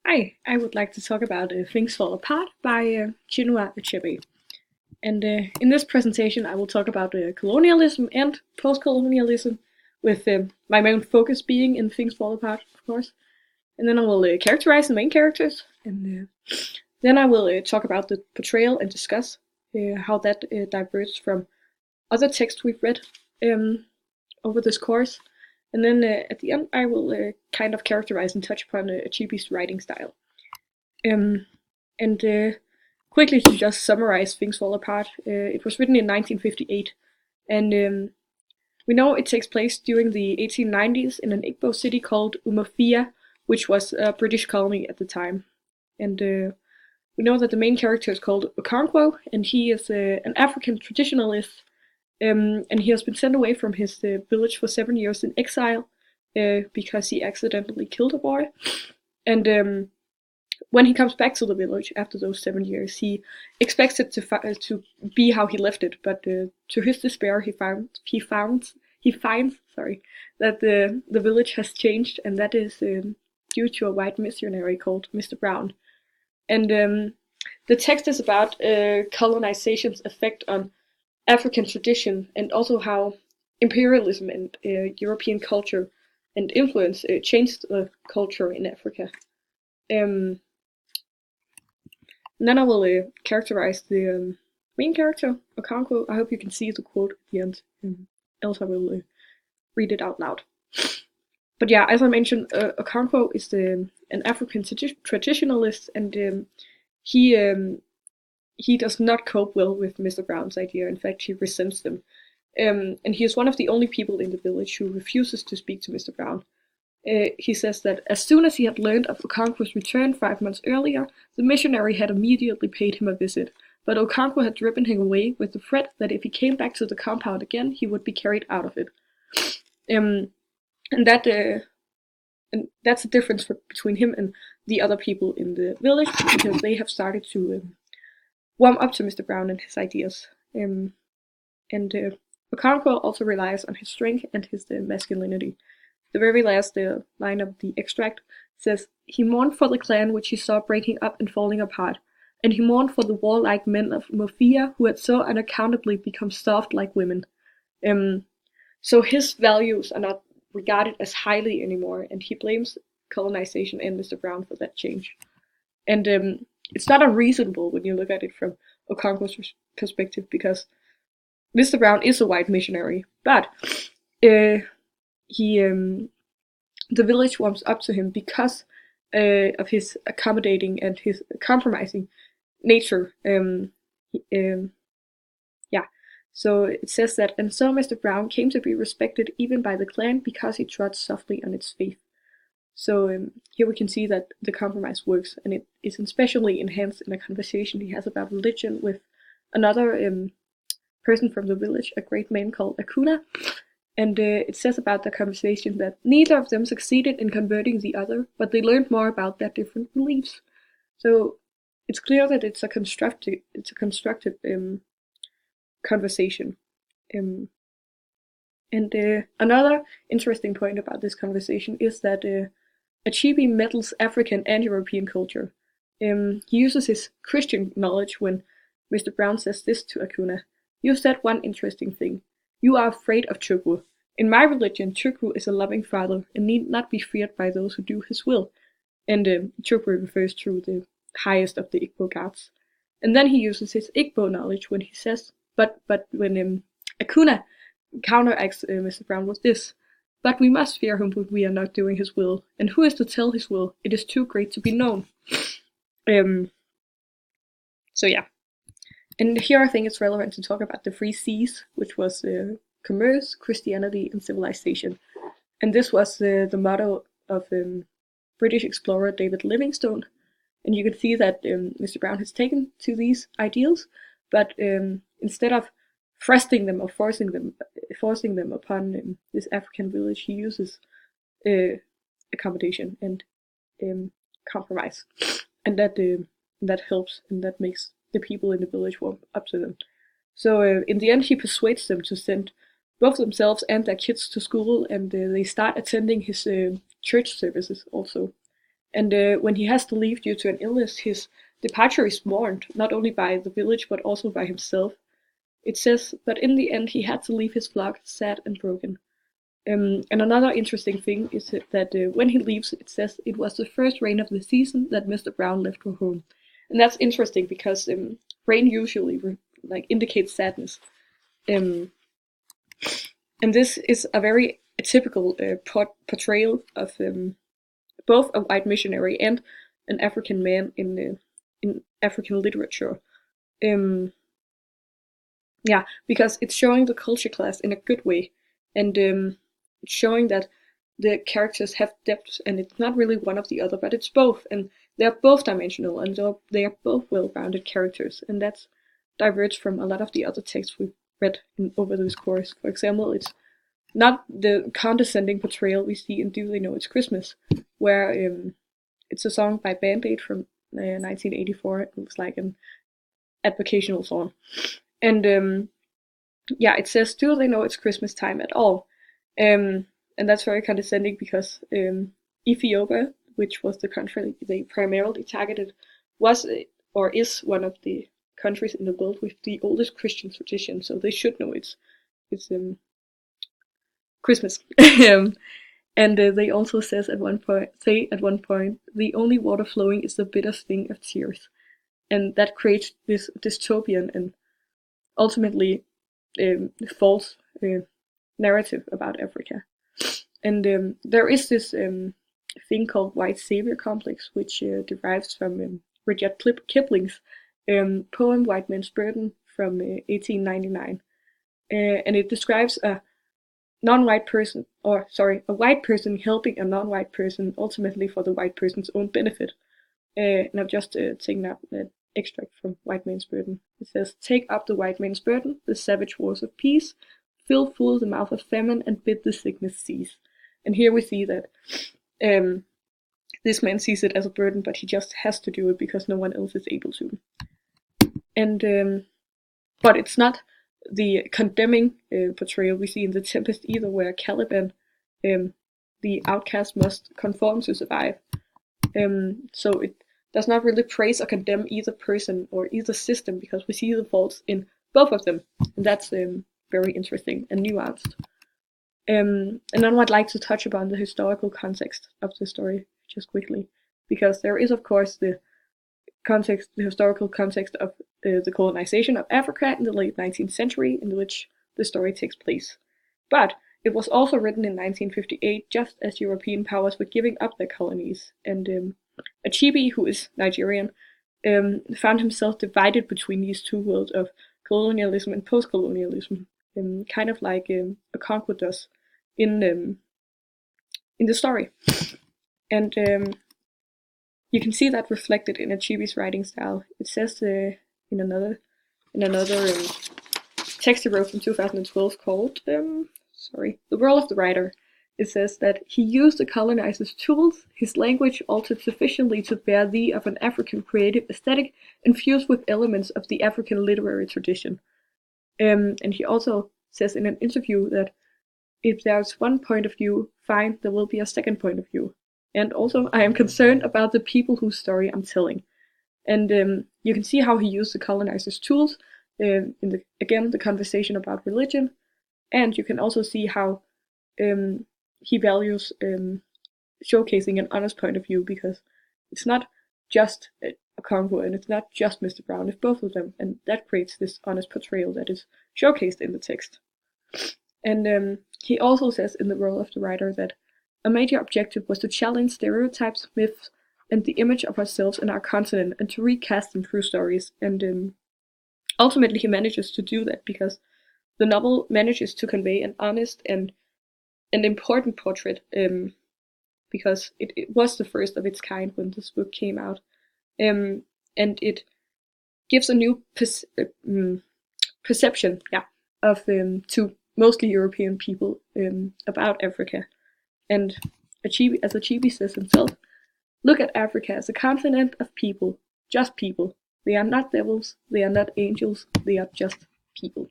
Hi, I would like to talk about Things Fall Apart by Chinua Achebe. And in this presentation, I will talk about colonialism and post colonialism, with my main focus being in Things Fall Apart, of course. And then I will characterize the main characters, and then I will talk about the portrayal and discuss how that diverges from other texts we've read um, over this course. And then at the end, I will kind of characterize and touch upon Achebe's writing style. Um, and quickly to just summarize Things Fall Apart, it was written in 1958, and we know it takes place during the 1890s in an Igbo city called Umuofia, which was a British colony at the time. And we know that the main character is called Okonkwo, and he is an African traditionalist, and he has been sent away from his village for 7 years in exile because he accidentally killed a boy. And when he comes back to the village after those 7 years, he expects it to be how he left it, but to his despair, he finds that the village has changed, and that is due to a white missionary called Mr. Brown. And the text is about colonization's effect on African tradition, and also how imperialism and European culture and influence changed the culture in Africa. Um, And then I will characterize the main character, Okonkwo. I hope you can see the quote at the end, else I will read it out loud. But yeah, as I mentioned, Okonkwo is an African traditionalist, and he does not cope well with Mr. Brown's idea. In fact, he resents them. And he is one of the only people in the village who refuses to speak to Mr. Brown. He says that as soon as he had learned of Okonkwo's return 5 months earlier, the missionary had immediately paid him a visit, but Okonkwo had driven him away with the threat that if he came back to the compound again, he would be carried out of it. Um, and that and that's the difference between him and the other people in the village, because they have started to warm up to Mr. Brown and his ideas. And Okonkwo also relies on his strength and his masculinity. The very last line of the extract says, "He mourned for the clan which he saw breaking up and falling apart, and he mourned for the warlike men of Mofia who had so unaccountably become soft like women." Um, so his values are not regarded as highly anymore, and he blames colonization and Mr. Brown for that change. And it's not unreasonable when you look at it from Okonkwo's perspective, because Mr. Brown is a white missionary, but uh, he the village warms up to him because of his accommodating and his compromising nature. Yeah. So it says that, and so Mr. Brown came to be respected even by the clan because he trod softly on its faith. So here we can see that the compromise works, and it is especially enhanced in a conversation he has about religion with another person from the village, a great man called Akuna. And it says about the conversation that neither of them succeeded in converting the other, but they learned more about their different beliefs. So it's clear that it's a constructive conversation. Um, and another interesting point about this conversation is that Achebe meddles African and European culture. He uses his Christian knowledge when Mr. Brown says this to Akuna: "You said one interesting thing. You are afraid of Chukwu. In my religion, Chukwu is a loving father and need not be feared by those who do his will." And Chukwu refers to the highest of the Igbo gods. And then he uses his Igbo knowledge when he says, but when Akuna counteracts Mr. Brown with this: "But we must fear him when we are not doing his will. And who is to tell his will? It is too great to be known." Um, so yeah. And here I think it's relevant to talk about the three C's, which was commerce, Christianity, and civilization. And this was the motto of British explorer David Livingstone. And you can see that Mr. Brown has taken to these ideals, but instead of thrusting them or forcing them upon this African village, he uses accommodation and compromise, and that helps, and that makes the people in the village warm up to them. So in the end, he persuades them to send both themselves and their kids to school, and they start attending his church services also. And when he has to leave due to an illness, his departure is mourned not only by the village but also by himself. It says, but in the end he had to leave his flock sad and broken. And another interesting thing is that when he leaves, it says it was the first rain of the season that Mr. Brown left for home, and that's interesting because rain usually indicates sadness, um, and this is a very typical portrayal of both a white missionary and an African man in African literature. Um, yeah, because it's showing the culture class in a good way, and it's showing that the characters have depth, and it's not really one of the other, but it's both, and they're both dimensional, and they are both well-rounded characters, and that's diverged from a lot of the other texts we've read over this course. For example, it's not the condescending portrayal we see in Do They Know It's Christmas, where it's a song by Band Aid from 1984. It was like an advocational song, and yeah, it says, "Do they know it's Christmas time at all?" And that's very condescending because Ethiopia, which was the country they primarily targeted, was or is one of the countries in the world with the oldest Christian tradition, so they should know it's Christmas. And they also say at one point, the only water flowing is the bitter sting of tears, and that creates this dystopian and ultimately false narrative about Africa. And there is this thing called white savior complex, which derives from Rudyard Kipling's poem White Man's Burden from 1899. And it describes a non-white person, or sorry, a white person helping a non-white person, ultimately for the white person's own benefit. And I've just taken out that extract from White Man's Burden. It says, "Take up the white man's burden, the savage wars of peace, fill full the mouth of famine, and bid the sickness cease." And here we see that this man sees it as a burden, but he just has to do it because no one else is able to. And but it's not the condemning portrayal we see in The Tempest either, where Caliban, the outcast, must conform to survive. So it does not really praise or condemn either person or either system, because we see the faults in both of them, and that's very interesting and nuanced. And then I'd like to touch upon the historical context of the story just quickly, because there is of course the historical context of the colonization of Africa in the late 19th century, in which the story takes place. But it was also written in 1958, just as European powers were giving up their colonies, and Achebe, who is Nigerian, found himself divided between these two worlds of colonialism and post-colonialism, kind of like Okonkwo does in the story. And you can see that reflected in Achebe's writing style. It says in another text he wrote from 2012 called The World of the Writer. It says that he used the colonizer's tools, his language altered sufficiently to bear thee of an African creative aesthetic, infused with elements of the African literary tradition. And he also says in an interview that if there's one point of view, fine, there will be a second point of view. And also, I am concerned about the people whose story I'm telling. And you can see how he used the colonizer's tools in the conversation about religion, and you can also see how he values showcasing an honest point of view, because it's not just Okonkwo and it's not just Mr. Brown, it's both of them, and that creates this honest portrayal that is showcased in the text. And he also says in The World of the Writer that a major objective was to challenge stereotypes, myths, and the image of ourselves and our continent, and to recast them through stories. And ultimately he manages to do that, because the novel manages to convey an honest and an important portrait, because it was the first of its kind when this book came out. And it gives a new perception of to mostly European people about Africa. And Achebe, as Achebe says himself, look at Africa as a continent of people, just people. They are not devils, they are not angels, they are just people.